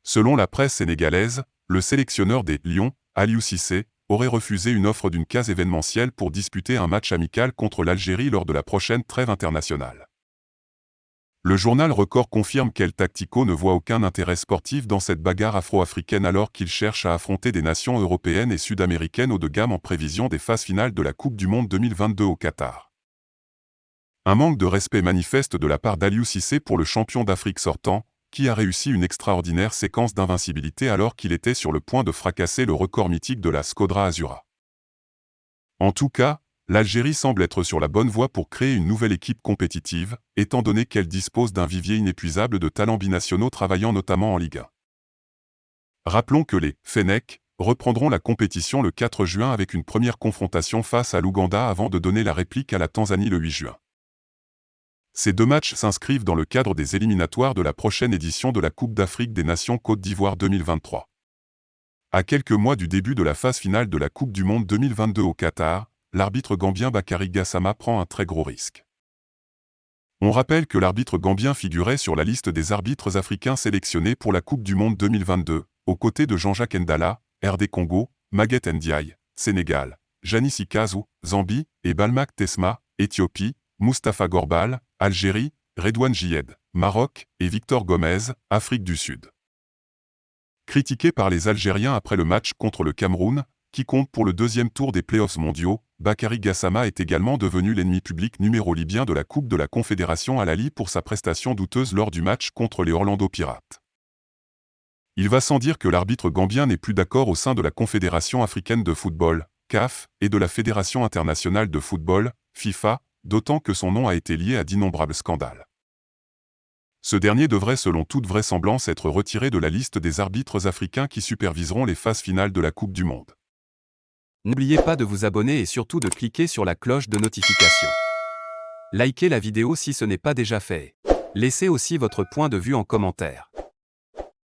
Selon la presse sénégalaise, le sélectionneur des Lions, Aliou Cissé, aurait refusé une offre d'une case événementielle pour disputer un match amical contre l'Algérie lors de la prochaine trêve internationale. Le journal Record confirme qu'El Tactico ne voit aucun intérêt sportif dans cette bagarre afro-africaine alors qu'il cherche à affronter des nations européennes et sud-américaines haut de gamme en prévision des phases finales de la Coupe du Monde 2022 au Qatar. Un manque de respect manifeste de la part d'Aliou Cissé pour le champion d'Afrique sortant, qui a réussi une extraordinaire séquence d'invincibilité alors qu'il était sur le point de fracasser le record mythique de la Squadra Azzurra. En tout cas, l'Algérie semble être sur la bonne voie pour créer une nouvelle équipe compétitive, étant donné qu'elle dispose d'un vivier inépuisable de talents binationaux travaillant notamment en Ligue 1. Rappelons que les Fennecs reprendront la compétition le 4 juin avec une première confrontation face à l'Ouganda avant de donner la réplique à la Tanzanie le 8 juin. Ces deux matchs s'inscrivent dans le cadre des éliminatoires de la prochaine édition de la Coupe d'Afrique des Nations Côte d'Ivoire 2023. À quelques mois du début de la phase finale de la Coupe du Monde 2022 au Qatar, l'arbitre gambien Bakary Gassama prend un très gros risque. On rappelle que l'arbitre gambien figurait sur la liste des arbitres africains sélectionnés pour la Coupe du Monde 2022, aux côtés de Jean-Jacques Ndala, RD Congo, Maguette Ndiaye, Sénégal, Janis Ikazu, Zambie, et Balmak Tesma, Éthiopie, Mustapha Gorbal, Algérie, Redouane Jiyed, Maroc, et Victor Gomez, Afrique du Sud. Critiqué par les Algériens après le match contre le Cameroun, qui compte pour le deuxième tour des playoffs mondiaux, Bakary Gassama est également devenu l'ennemi public numéro libyen de la Coupe de la Confédération Al Ahly pour sa prestation douteuse lors du match contre les Orlando Pirates. Il va sans dire que l'arbitre gambien n'est plus d'accord au sein de la Confédération africaine de football, CAF, et de la Fédération internationale de football, FIFA, d'autant que son nom a été lié à d'innombrables scandales. Ce dernier devrait selon toute vraisemblance être retiré de la liste des arbitres africains qui superviseront les phases finales de la Coupe du Monde. N'oubliez pas de vous abonner et surtout de cliquer sur la cloche de notification. Likez la vidéo si ce n'est pas déjà fait. Laissez aussi votre point de vue en commentaire.